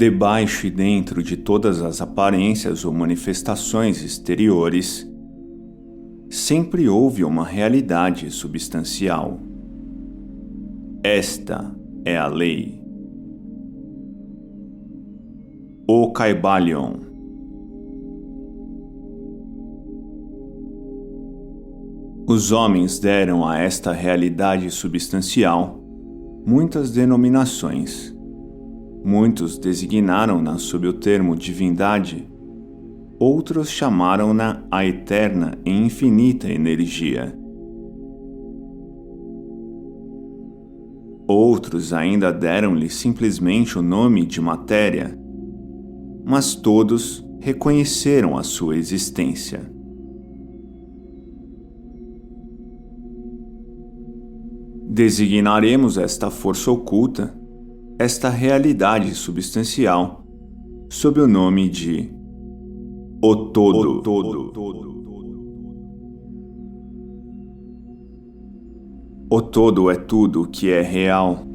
Debaixo e dentro de todas as aparências ou manifestações exteriores, sempre houve uma realidade substancial. Esta é a lei. O Kybalion. Os homens deram a esta realidade substancial muitas denominações. Muitos designaram-na sob o termo divindade, outros chamaram-na a eterna e infinita energia. Outros ainda deram-lhe simplesmente o nome de matéria, mas todos reconheceram a sua existência. Designaremos esta força oculta, esta realidade substancial, sob o nome de O Todo. O Todo é tudo o que é real.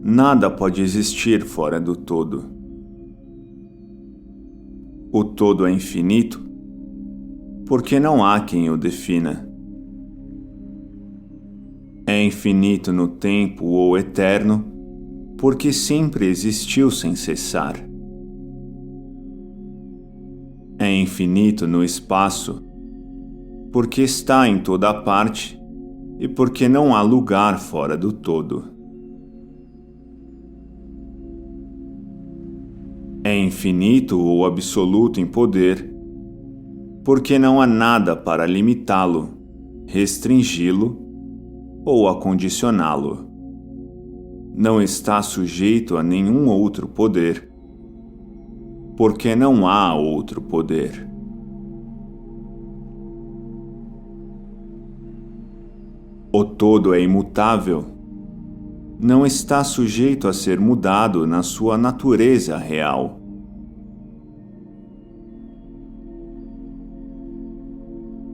Nada pode existir fora do Todo. O Todo é infinito, porque não há quem o defina. É infinito no tempo ou eterno, porque sempre existiu sem cessar. É infinito no espaço, porque está em toda parte e porque não há lugar fora do todo. É infinito ou absoluto em poder, porque não há nada para limitá-lo, restringi-lo ou acondicioná-lo. Não está sujeito a nenhum outro poder, porque não há outro poder. O Todo é imutável, não está sujeito a ser mudado na sua natureza real.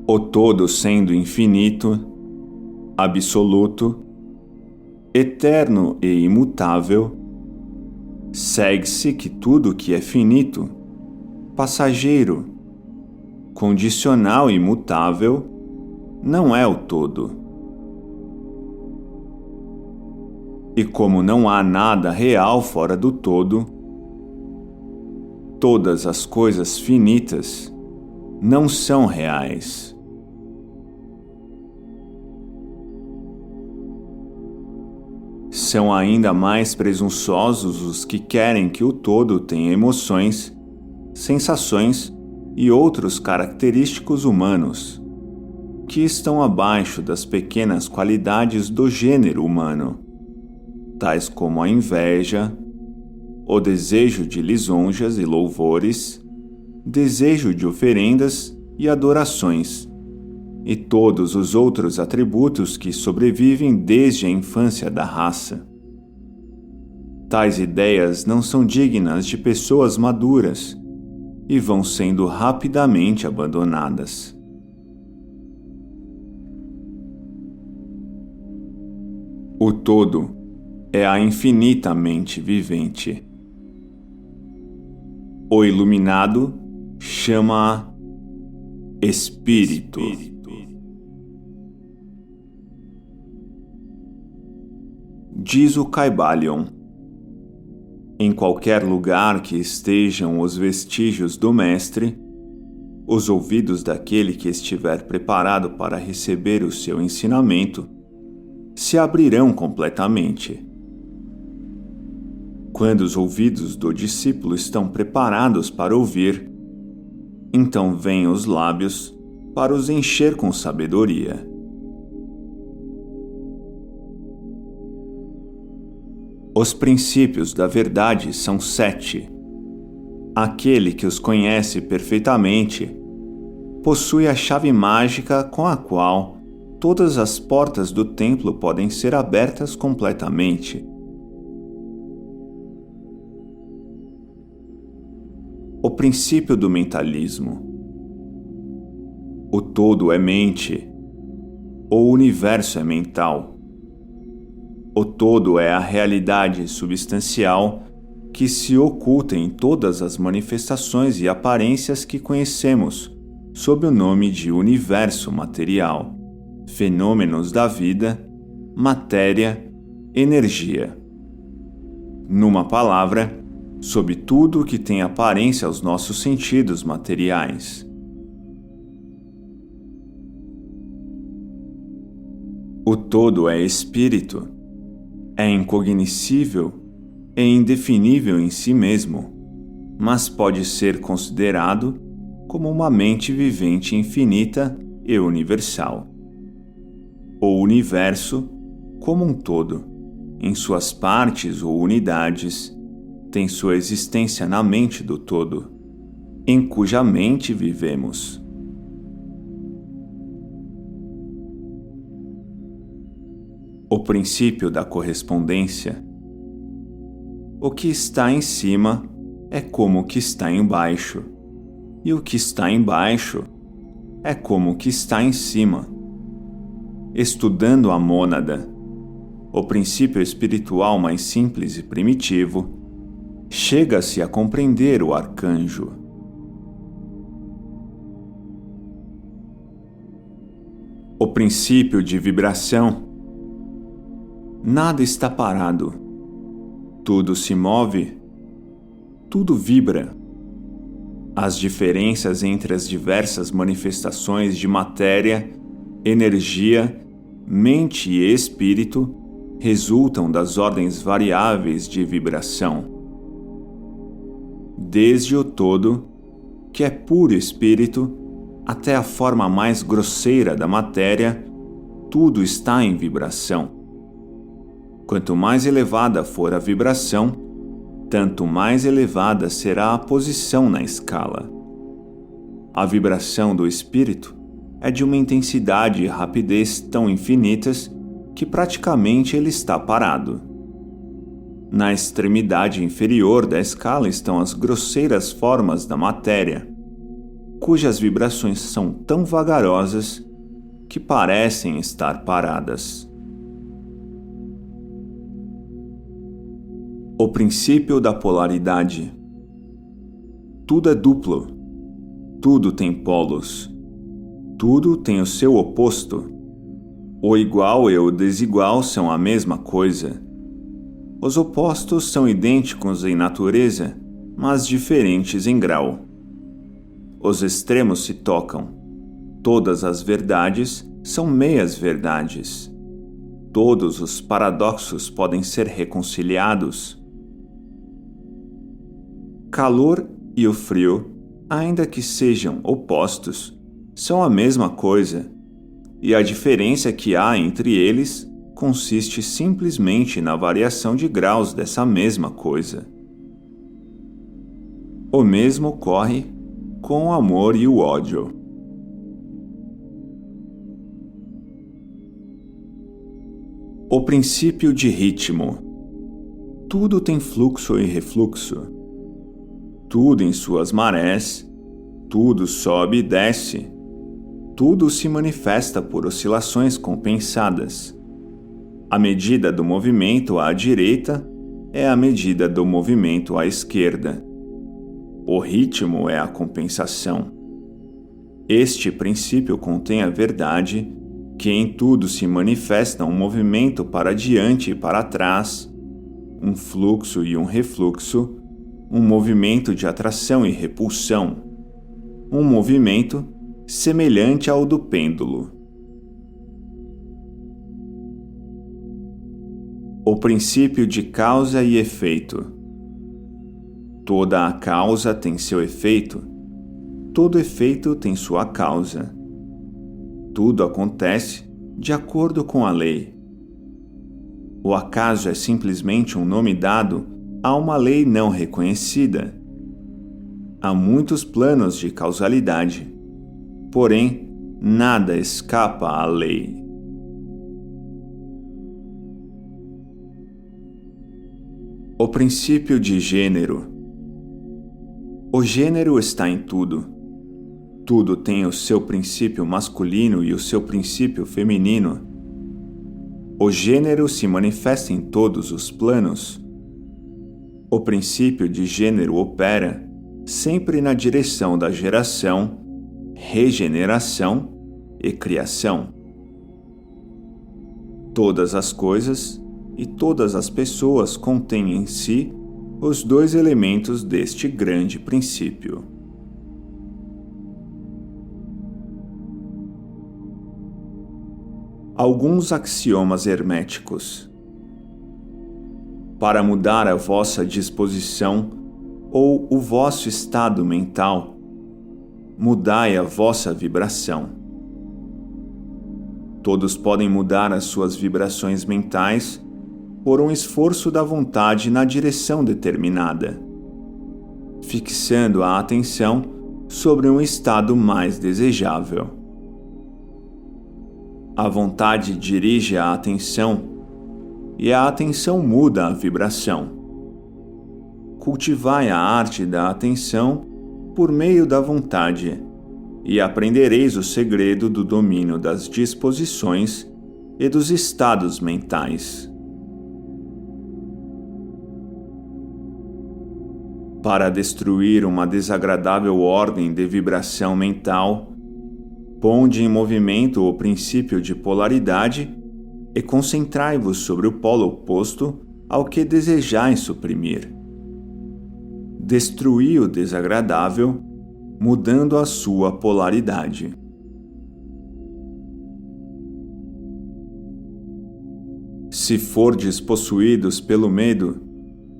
O Todo sendo infinito, absoluto, eterno e imutável, segue-se que tudo que é finito, passageiro, condicional e imutável, não é o Todo. E como não há nada real fora do Todo, todas as coisas finitas não são reais. São ainda mais presunçosos os que querem que o Todo tenha emoções, sensações e outros característicos humanos, que estão abaixo das pequenas qualidades do gênero humano, tais como a inveja, o desejo de lisonjas e louvores, desejo de oferendas e adorações, e todos os outros atributos que sobrevivem desde a infância da raça. Tais ideias não são dignas de pessoas maduras e vão sendo rapidamente abandonadas. O Todo é a infinita mente vivente. O iluminado chama-a Espírito. Diz o Kybalion: em qualquer lugar que estejam os vestígios do Mestre, os ouvidos daquele que estiver preparado para receber o seu ensinamento se abrirão completamente. Quando os ouvidos do discípulo estão preparados para ouvir, então vêm os lábios para os encher com sabedoria. Os princípios da verdade são 7. Aquele que os conhece perfeitamente possui a chave mágica com a qual todas as portas do templo podem ser abertas completamente. O princípio do mentalismo. O todo é mente. O universo é mental. O todo é a realidade substancial que se oculta em todas as manifestações e aparências que conhecemos sob o nome de universo material, fenômenos da vida, matéria, energia. Numa palavra, sob tudo que tem aparência aos nossos sentidos materiais. O todo é espírito, é incognoscível e indefinível em si mesmo, mas pode ser considerado como uma mente vivente infinita e universal. O universo, como um todo, em suas partes ou unidades, tem sua existência na mente do todo, em cuja mente vivemos. O princípio da correspondência. O que está em cima é como o que está embaixo, e o que está embaixo é como o que está em cima. Estudando a mônada, o princípio espiritual mais simples e primitivo, chega-se a compreender o arcanjo. O princípio de vibração. Nada está parado. Tudo se move. Tudo vibra. As diferenças entre as diversas manifestações de matéria, energia, mente e espírito resultam das ordens variáveis de vibração. Desde o todo, que é puro espírito, até a forma mais grosseira da matéria, tudo está em vibração. Quanto mais elevada for a vibração, tanto mais elevada será a posição na escala. A vibração do espírito é de uma intensidade e rapidez tão infinitas que praticamente ele está parado. Na extremidade inferior da escala estão as grosseiras formas da matéria, cujas vibrações são tão vagarosas que parecem estar paradas. O princípio da polaridade. Tudo é duplo. Tudo tem polos. Tudo tem o seu oposto. O igual e o desigual são a mesma coisa. Os opostos são idênticos em natureza, mas diferentes em grau. Os extremos se tocam. Todas as verdades são meias-verdades. Todos os paradoxos podem ser reconciliados. Calor e o frio, ainda que sejam opostos, são a mesma coisa, e a diferença que há entre eles consiste simplesmente na variação de graus dessa mesma coisa. O mesmo ocorre com o amor e o ódio. O princípio de ritmo. Tudo tem fluxo e refluxo. Tudo em suas marés, tudo sobe e desce, tudo se manifesta por oscilações compensadas. A medida do movimento à direita é a medida do movimento à esquerda. O ritmo é a compensação. Este princípio contém a verdade que em tudo se manifesta um movimento para diante e para trás, um fluxo e um refluxo, um movimento de atração e repulsão, um movimento semelhante ao do pêndulo. O princípio de causa e efeito. Toda a causa tem seu efeito, todo efeito tem sua causa. Tudo acontece de acordo com a lei. O acaso é simplesmente um nome dado a uma lei não reconhecida. Há muitos planos de causalidade, porém, nada escapa à lei. O princípio de gênero. O gênero está em tudo. Tudo tem o seu princípio masculino e o seu princípio feminino. O gênero se manifesta em todos os planos. O princípio de gênero opera sempre na direção da geração, regeneração e criação. Todas as coisas e todas as pessoas contêm em si os dois elementos deste grande princípio. Alguns axiomas herméticos. Para mudar a vossa disposição ou o vosso estado mental, mudai a vossa vibração. Todos podem mudar as suas vibrações mentais por um esforço da vontade na direção determinada, fixando a atenção sobre um estado mais desejável. A vontade dirige a atenção e a atenção muda a vibração. Cultivai a arte da atenção por meio da vontade e aprendereis o segredo do domínio das disposições e dos estados mentais. Para destruir uma desagradável ordem de vibração mental, ponde em movimento o princípio de polaridade e concentrai-vos sobre o polo oposto ao que desejais suprimir. Destruí o desagradável, mudando a sua polaridade. Se fordes possuídos pelo medo,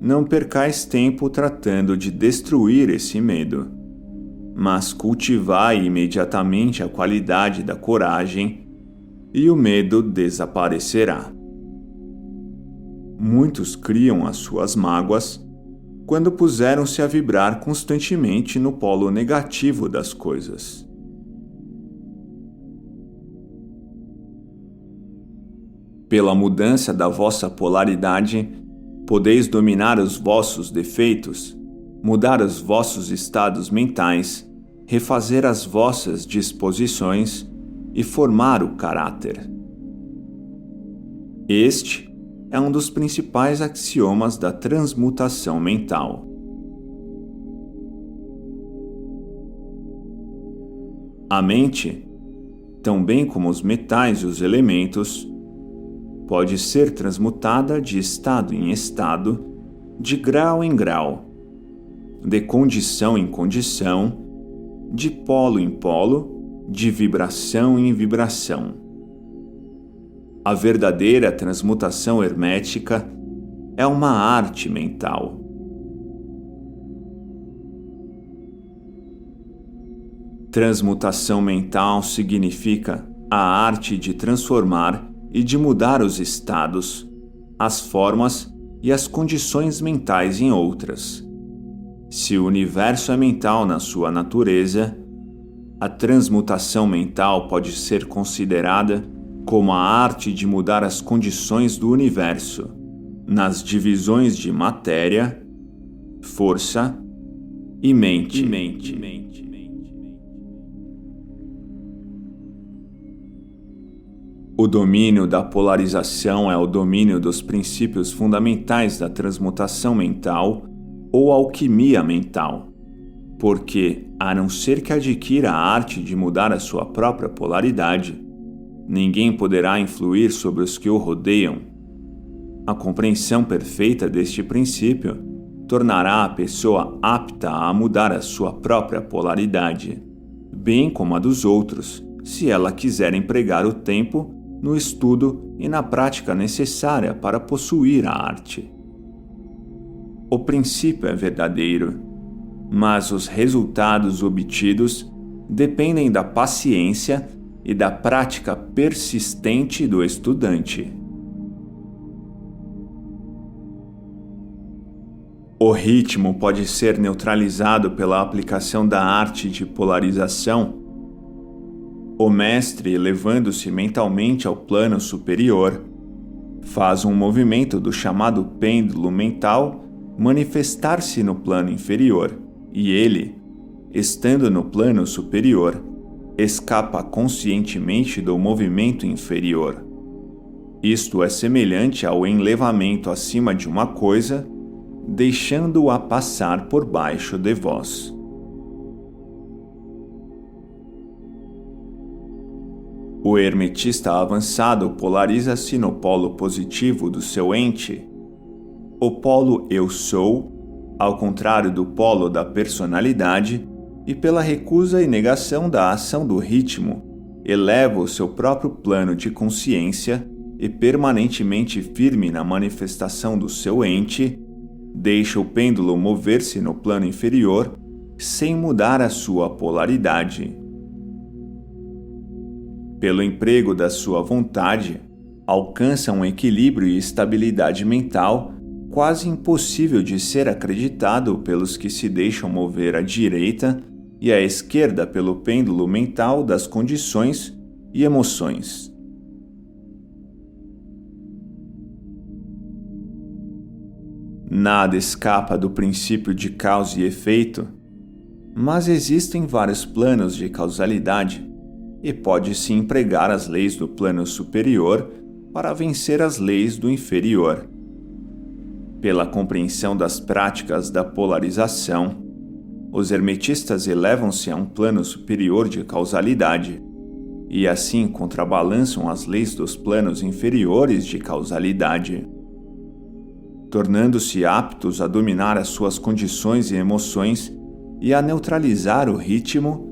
não percais tempo tratando de destruir esse medo, mas cultivai imediatamente a qualidade da coragem e o medo desaparecerá. Muitos criam as suas mágoas quando puseram-se a vibrar constantemente no polo negativo das coisas. Pela mudança da vossa polaridade, podeis dominar os vossos defeitos, mudar os vossos estados mentais, refazer as vossas disposições e formar o caráter. Este é um dos principais axiomas da transmutação mental. A mente, tão bem como os metais e os elementos, pode ser transmutada de estado em estado, de grau em grau, de condição em condição, de polo em polo, de vibração em vibração. A verdadeira transmutação hermética é uma arte mental. Transmutação mental significa a arte de transformar e de mudar os estados, as formas e as condições mentais em outras. Se o universo é mental na sua natureza, a transmutação mental pode ser considerada como a arte de mudar as condições do universo, nas divisões de matéria, força e mente. O domínio da polarização é o domínio dos princípios fundamentais da transmutação mental ou alquimia mental, porque, a não ser que adquira a arte de mudar a sua própria polaridade, ninguém poderá influir sobre os que o rodeiam. A compreensão perfeita deste princípio tornará a pessoa apta a mudar a sua própria polaridade, bem como a dos outros, se ela quiser empregar o tempo no estudo e na prática necessária para possuir a arte. O princípio é verdadeiro, mas os resultados obtidos dependem da paciência e da prática persistente do estudante. O ritmo pode ser neutralizado pela aplicação da arte de polarização. O mestre, elevando-se mentalmente ao plano superior, faz um movimento do chamado pêndulo mental manifestar-se no plano inferior, e ele, estando no plano superior, escapa conscientemente do movimento inferior. Isto é semelhante ao enlevamento acima de uma coisa, deixando-a passar por baixo de vós. O hermetista avançado polariza-se no polo positivo do seu ente. O polo eu sou, ao contrário do polo da personalidade, e pela recusa e negação da ação do ritmo, eleva o seu próprio plano de consciência e, permanentemente firme na manifestação do seu ente, deixa o pêndulo mover-se no plano inferior sem mudar a sua polaridade. Pelo emprego da sua vontade, alcança um equilíbrio e estabilidade mental quase impossível de ser acreditado pelos que se deixam mover à direita e à esquerda pelo pêndulo mental das condições e emoções. Nada escapa do princípio de causa e efeito, mas existem vários planos de causalidade e pode-se empregar as leis do plano superior para vencer as leis do inferior. Pela compreensão das práticas da polarização, os hermetistas elevam-se a um plano superior de causalidade e assim contrabalançam as leis dos planos inferiores de causalidade. Tornando-se aptos a dominar as suas condições e emoções e a neutralizar o ritmo,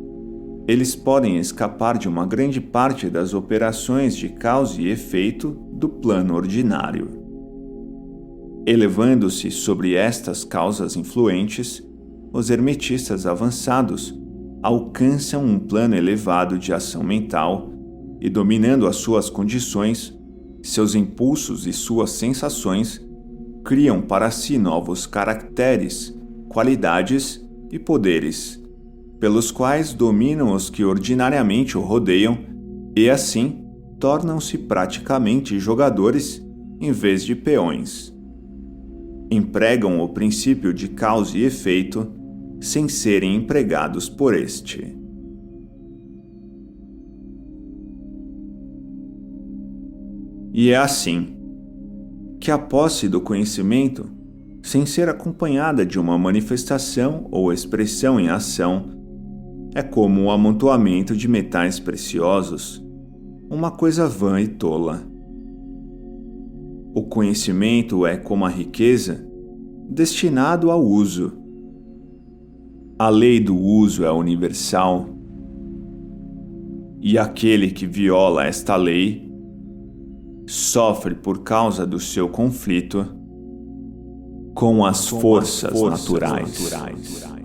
eles podem escapar de uma grande parte das operações de causa e efeito do plano ordinário. Elevando-se sobre estas causas influentes, os hermetistas avançados alcançam um plano elevado de ação mental e, dominando as suas condições, seus impulsos e suas sensações, criam para si novos caracteres, qualidades e poderes, pelos quais dominam os que ordinariamente o rodeiam e, assim, tornam-se praticamente jogadores em vez de peões. Empregam o princípio de causa e efeito sem serem empregados por este. E é assim que a posse do conhecimento, sem ser acompanhada de uma manifestação ou expressão em ação, é como o amontoamento de metais preciosos, uma coisa vã e tola. O conhecimento é como a riqueza, destinado ao uso. A lei do uso é universal, e aquele que viola esta lei sofre por causa do seu conflito com as forças naturais.